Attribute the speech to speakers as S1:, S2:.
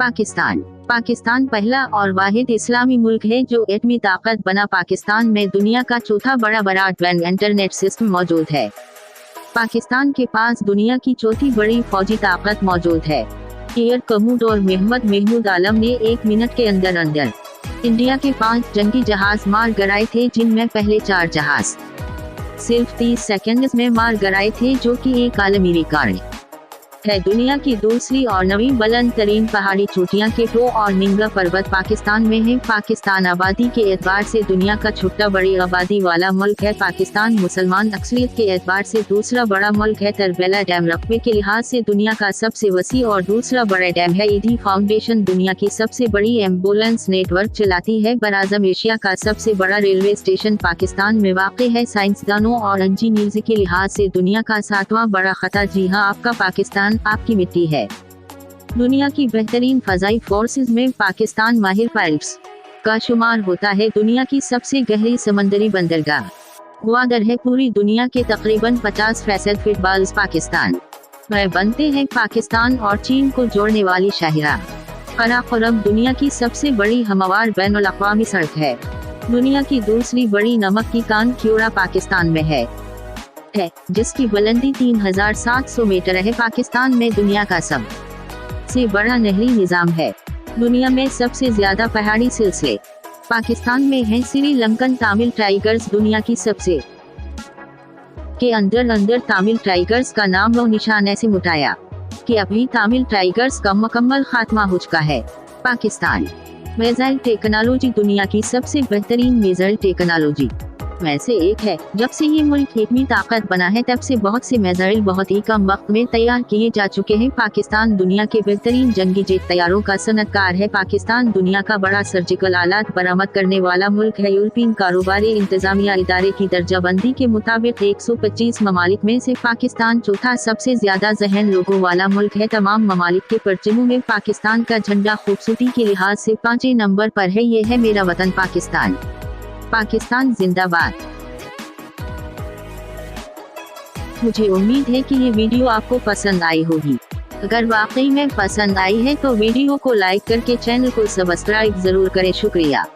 S1: पाकिस्तान पाकिस्तान पहला और वाहिद इस्लामी मुल्क है जो एटमी ताकत बना। पाकिस्तान में दुनिया का चौथा बड़ा ब्रॉडबैंड इंटरनेट सिस्टम मौजूद है। पाकिस्तान के पास दुनिया की चौथी बड़ी फौजी ताकत मौजूद है। एयर कमोडोर महमूद आलम ने 1 मिनट के अंदर इंडिया के 5 जंगी जहाज मार गिराए थे, जिनमें पहले 4 जहाज सिर्फ 30 सेकंड में मार गिराए थे, जो कि एक आलमी रिकॉर्ड है। दुनिया की दूसरी और नवीं बुलंद तरीन पहाड़ी चोटियां केटो और निंगा पर्वत पाकिस्तान में है। पाकिस्तान आबादी के एतबार से दुनिया का छठा बड़ी आबादी वाला मुल्क है। पाकिस्तान मुसलमान अक्सरियत के एतबार से दूसरा बड़ा मुल्क है। तरबेला डैम रकबे के लिहाज से दुनिया का सबसे वसी और दूसरा बड़ा डैम है। ईदी फाउंडेशन दुनिया की सबसे बड़ी एम्बुलेंस नेटवर्क चलाती है। बराज़म एशिया का सबसे बड़ा रेलवे स्टेशन पाकिस्तान में वाक़ है। साइंसदानों और इंजीनियर्स के लिहाज से दुनिया का 7वां बड़ा खता। जी हाँ, आपका पाकिस्तान आपकी मिट्टी है। दुनिया की बेहतरीन फजाई फोर्सेस में पाकिस्तान माहिर पायलट्स का शुमार होता है। दुनिया की सबसे गहरी समंदरी बंदरगाह ग्वादर है। पूरी दुनिया के तकरीबन 50% फुटबॉल्स पाकिस्तान में बनते हैं। पाकिस्तान और चीन को जोड़ने वाली शाहराह कराकोरम दुनिया की सबसे बड़ी हमवार बैनुल-अक़वामी सड़क है। दुनिया की दूसरी बड़ी नमक की कान क्यूरा पाकिस्तान में है, जिसकी बुलंदी 3700 मीटर है। पाकिस्तान में दुनिया का सबसे बड़ा नहरी निजाम है। दुनिया में सबसे ज्यादा पहाड़ी सिलसिले पाकिस्तान में हैं। श्रीलंकन तमिल टाइगर्स दुनिया की सबसे के अंदर तमिल टाइगर्स का नाम व निशान ऐसे मिटाया कि अभी तमिल टाइगर्स का मुकम्मल खात्मा हो चुका है। पाकिस्तान मिसाइल टेक्नोलॉजी दुनिया की सबसे बेहतरीन मिसाइल टेक्नोलॉजी में से एक है। जब से ये मुल्क एटमी ताकत बना है, तब से बहुत से मिसाइल बहुत ही कम वक्त में तैयार किए जा चुके हैं। पाकिस्तान दुनिया के बेहतरीन जंगी जेट तैयारों का सनतकार है। पाकिस्तान दुनिया का बड़ा सर्जिकल आलात बरामद करने वाला मुल्क है। यूरोपियन कारोबारी इंतजामिया इदारे की दर्जाबंदी के मुताबिक 125 ममालिक में से पाकिस्तान चौथा सबसे ज्यादा ज़हन लोगों वाला मुल्क है। तमाम ममालिक के परचमों में पाकिस्तान का झंडा खूबसूरती के लिहाज से 5वें नंबर पर है। ये है मेरा वतन पाकिस्तान। पाकिस्तान जिंदाबाद। मुझे उम्मीद है कि ये वीडियो आपको पसंद आई होगी। अगर वाकई में पसंद आई है तो वीडियो को लाइक करके चैनल को सब्सक्राइब जरूर करें। शुक्रिया।